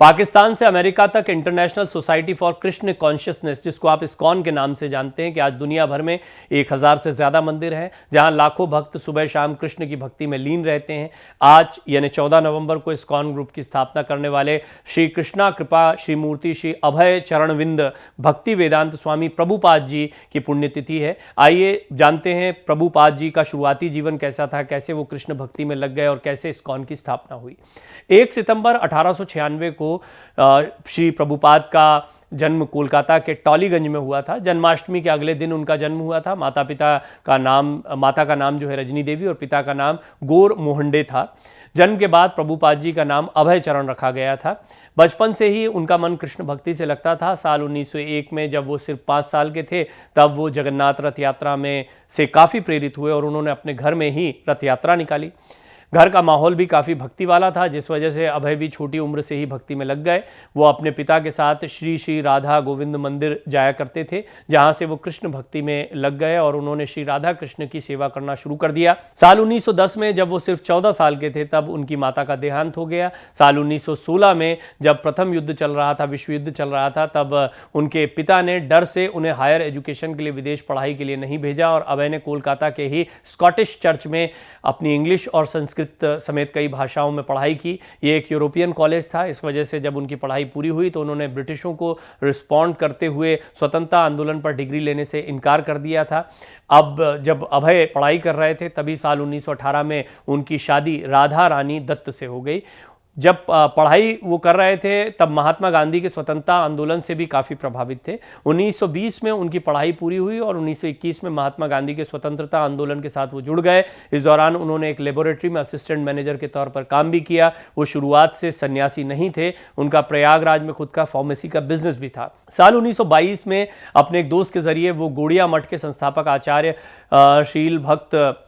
पाकिस्तान से अमेरिका तक international society for Krishna consciousness, जिसको आप इस्कॉन के नाम से जानते हैं, कि आज दुनिया भर में 1000 से ज़्यादा मंदिर हैं जहां लाखों भक्त सुबह शाम कृष्ण की भक्ति में लीन रहते हैं। आज यानी 14 नवंबर को इस्कॉन ग्रुप की स्थापना करने वाले श्री कृष्णा कृपा श्री मूर्ति श्री अभय चरणविंद भक्ति वेदांत स्वामी प्रभुपाद जी की पुण्यतिथि है। आइए जानते हैं प्रभुपाद जी का शुरुआती जीवन कैसा था, कैसे वो कृष्ण भक्ति में लग गए और कैसे इस्कॉन की स्थापना हुई। 1 सितंबर 1896 को श्री प्रभुपाद का जन्म कोलकाता के टॉलीगंज में हुआ था। जन्माष्टमी के अगले दिन उनका जन्म हुआ था। माता का नाम जो है रजनी देवी और पिता का नाम गौर मोहंडे था। जन्म के बाद प्रभुपाद जी का नाम अभय चरण रखा गया था। बचपन से ही उनका मन कृष्ण भक्ति से लगता था। साल 1901 में जब वो सिर्फ 5 साल के थे तब वो जगन्नाथ रथ यात्रा में से काफ़ी प्रेरित हुए और उन्होंने अपने घर में ही रथ यात्रा निकाली। घर का माहौल भी काफ़ी भक्ति वाला था, जिस वजह से अभय भी छोटी उम्र से ही भक्ति में लग गए। वो अपने पिता के साथ श्री श्री राधा गोविंद मंदिर जाया करते थे, जहां से वो कृष्ण भक्ति में लग गए और उन्होंने श्री राधा कृष्ण की सेवा करना शुरू कर दिया। साल 1910 में जब वो सिर्फ 14 साल के थे तब उनकी माता का देहांत हो गया। साल 1916 में जब प्रथम युद्ध चल रहा था, विश्व युद्ध चल रहा था, तब उनके पिता ने डर से उन्हें हायर एजुकेशन के लिए विदेश पढ़ाई के लिए नहीं भेजा और अभय ने कोलकाता के ही स्कॉटिश चर्च में अपनी इंग्लिश और संस्कृत समेत कई भाषाओं में पढ़ाई की। ये एक यूरोपियन कॉलेज था। इस वजह से जब उनकी पढ़ाई पूरी हुई तो उन्होंने ब्रिटिशों को रिस्पॉन्ड करते हुए स्वतंत्रता आंदोलन पर डिग्री लेने से इनकार कर दिया था। अब जब अभय पढ़ाई कर रहे थे तभी साल 1918 में उनकी शादी राधा रानी दत्त से हो गई। जब पढ़ाई वो कर रहे थे तब महात्मा गांधी के स्वतंत्रता आंदोलन से भी काफ़ी प्रभावित थे। 1920 में उनकी पढ़ाई पूरी हुई और 1921 में महात्मा गांधी के स्वतंत्रता आंदोलन के साथ वो जुड़ गए। इस दौरान उन्होंने एक लेबोरेटरी में असिस्टेंट मैनेजर के तौर पर काम भी किया। वो शुरुआत से सन्यासी नहीं थे, उनका प्रयागराज में खुद का फार्मेसी का बिजनेस भी था। साल 1922 में अपने एक दोस्त के जरिए वो गोड़िया मठ के संस्थापक आचार्य शील भक्त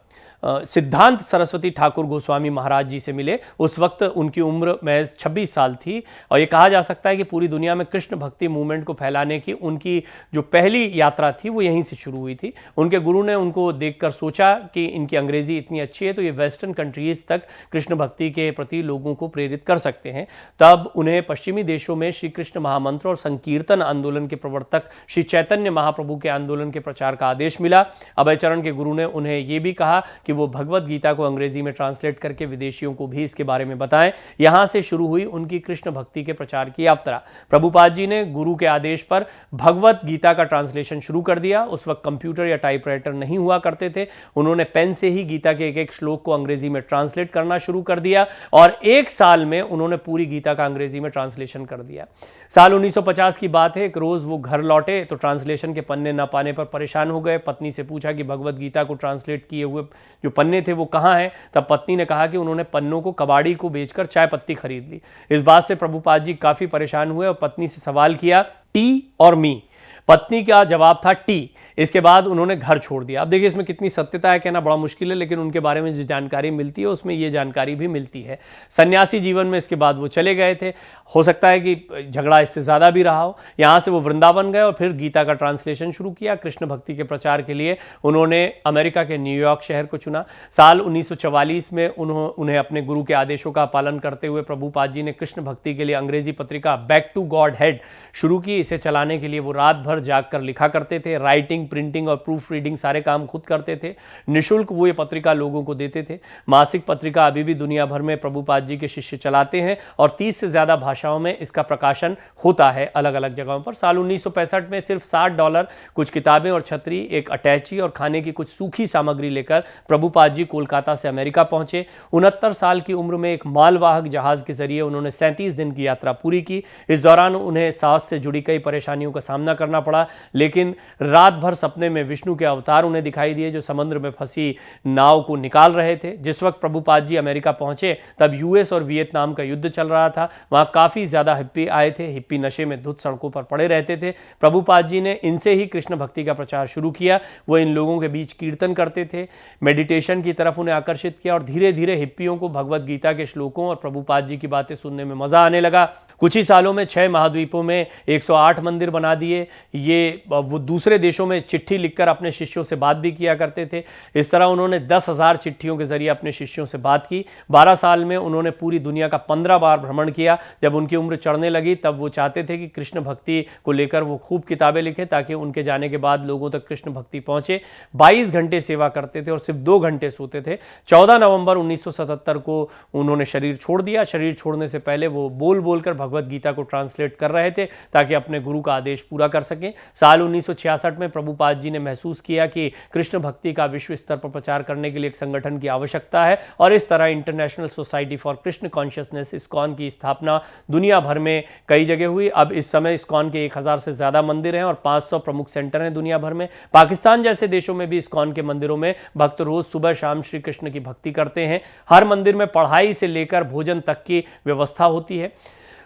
सिद्धांत सरस्वती ठाकुर गोस्वामी महाराज जी से मिले। उस वक्त उनकी उम्र महज 26 साल थी और ये कहा जा सकता है कि पूरी दुनिया में कृष्ण भक्ति मूवमेंट को फैलाने की उनकी जो पहली यात्रा थी वो यहीं से शुरू हुई थी। उनके गुरु ने उनको देखकर सोचा कि इनकी अंग्रेजी इतनी अच्छी है तो ये वेस्टर्न कंट्रीज तक कृष्ण भक्ति के प्रति लोगों को प्रेरित कर सकते हैं। तब उन्हें पश्चिमी देशों में श्री कृष्ण महामंत्र और संकीर्तन आंदोलन के प्रवर्तक श्री चैतन्य महाप्रभु के आंदोलन के प्रचार का आदेश मिला। अभय चरण के गुरु ने उन्हें ये भी कहा कि वो भगवत गीता को अंग्रेजी में ट्रांसलेट करके विदेशियों को भी इसके बारे में बताएं। यहां से शुरू हुई उनकी कृष्ण भक्ति के प्रचार की यात्रा। प्रभुपाद जी ने गुरु के आदेश पर भगवत गीता का ट्रांसलेशन शुरू कर दिया। उस वक्त कंप्यूटर या टाइपराइटर नहीं हुआ करते थे। उन्होंने पेन से ही गीता के एक एक श्लोक को अंग्रेजी में ट्रांसलेट करना शुरू कर दिया और 1 साल में उन्होंने पूरी गीता का अंग्रेजी में ट्रांसलेशन कर दिया। साल 1950 की बात है। एक रोज वो घर लौटे तो ट्रांसलेशन के पन्ने न पाने पर परेशान हो गए। पत्नी से पूछा कि भगवत गीता को ट्रांसलेट किए हुए जो पन्ने थे वो कहाँ हैं। तब पत्नी ने कहा कि उन्होंने पन्नों को कबाड़ी को बेचकर चाय पत्ती खरीद ली। इस बात से प्रभुपाद जी काफी परेशान हुए और पत्नी से सवाल किया, टी और मी। पत्नी का जवाब था टी। इसके बाद उन्होंने घर छोड़ दिया। अब देखिए इसमें कितनी सत्यता है कहना बड़ा मुश्किल है, लेकिन उनके बारे में जो जानकारी मिलती है उसमें ये जानकारी भी मिलती है। सन्यासी जीवन में इसके बाद वो चले गए थे। हो सकता है कि झगड़ा इससे ज़्यादा भी रहा हो। यहाँ से वो वृंदावन गए और फिर गीता का ट्रांसलेशन शुरू किया। कृष्ण भक्ति के प्रचार के लिए उन्होंने अमेरिका के न्यूयॉर्क शहर को चुना। साल 1944 में उन्हें अपने गुरु के आदेशों का पालन करते हुए प्रभुपाद जी ने कृष्ण भक्ति के लिए अंग्रेजी पत्रिका बैक टू गॉड हेड शुरू की। इसे चलाने के लिए वो रात भर जागकर लिखा करते थे। राइटिंग, प्रिंटिंग और प्रूफ रीडिंग सारे काम खुद करते थे। निःशुल्क वो ये पत्रिका लोगों को देते थे। मासिक पत्रिका अभी भी दुनिया भर में प्रभुपाद जी के शिष्य चलाते हैं और 30 से ज़्यादा भाषाओं में इसका प्रकाशन होता है अलग अलग जगहों पर। साल 1965 में सिर्फ $60, कुछ किताबें और छतरी, एक अटैची और खाने की कुछ सूखी सामग्री लेकर प्रभुपाद जी कोलकाता से अमेरिका पहुंचे। 69 साल की उम्र में एक मालवाहक जहाज के जरिए उन्होंने 37 दिन की यात्रा पूरी की। इस दौरान उन्हें सांस से जुड़ी कई परेशानियों का सामना करना पड़ा, लेकिन रात भर सपने में विष्णु के अवतार उन्हें दिखाई दिए जो समुद्र में फंसी नाव को निकाल रहे थे। जिस वक्त प्रभुपाद जी अमेरिका पहुंचे तब यूएस और वियतनाम का युद्ध चल रहा था। वहां काफी ज्यादा हिप्पी आए थे। हिप्पी नशे में धुत सड़कों पर पड़े रहते थे। प्रभुपाद जी ने इनसे ही कृष्ण भक्ति का प्रचार शुरू किया। वो इन लोगों के बीच कीर्तन करते थे, मेडिटेशन की तरफ उन्हें आकर्षित किया और धीरे धीरे हिप्पियों को भगवत गीता के श्लोकों और प्रभुपाद जी की बातें सुनने में मजा आने लगा। कुछ ही सालों में 6 महाद्वीपों में 108 मंदिर बना दिए। ये वो दूसरे देशों में चिट्ठी लिखकर अपने शिष्यों से बात भी किया करते थे। इस तरह उन्होंने 10,000 चिट्ठियों के जरिए अपने शिष्यों से बात की। 12 साल में उन्होंने पूरी दुनिया का 15 बार भ्रमण किया। जब उनकी उम्र चढ़ने लगी तब वो चाहते थे कि कृष्ण भक्ति को लेकर वो खूब किताबें लिखें ताकि उनके जाने के बाद लोगों तक कृष्ण भक्ति पहुंचे। 22 घंटे सेवा करते थे और सिर्फ 2 घंटे सोते थे। 14 नवंबर 1977 को उन्होंने शरीर छोड़ दिया। शरीर छोड़ने से पहले वो बोल बोलकर भगवत गीता को ट्रांसलेट कर रहे थे ताकि अपने गुरु का आदेश पूरा कर सकें। साल 1966 में प्रभुपाद जी ने महसूस किया कि कृष्ण भक्ति का विश्व स्तर पर प्रचार करने के लिए एक संगठन की आवश्यकता है और इस तरह international society for Krishna consciousness ISKCON की स्थापना दुनिया भर में कई जगह हुई। अब इस समय इस्कॉन के 1000 से ज्यादा मंदिर हैं और 500 प्रमुख सेंटर हैं दुनिया भर में। पाकिस्तान जैसे देशों में भी इस्कॉन के मंदिरों में भक्त रोज सुबह शाम श्री कृष्ण की भक्ति करते हैं। हर मंदिर में पढ़ाई से लेकर भोजन तक की व्यवस्था होती है।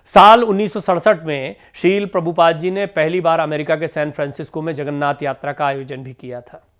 साल 1967 में श्रील प्रभुपाद जी ने पहली बार अमेरिका के सैन फ्रांसिस्को में जगन्नाथ यात्रा का आयोजन भी किया था।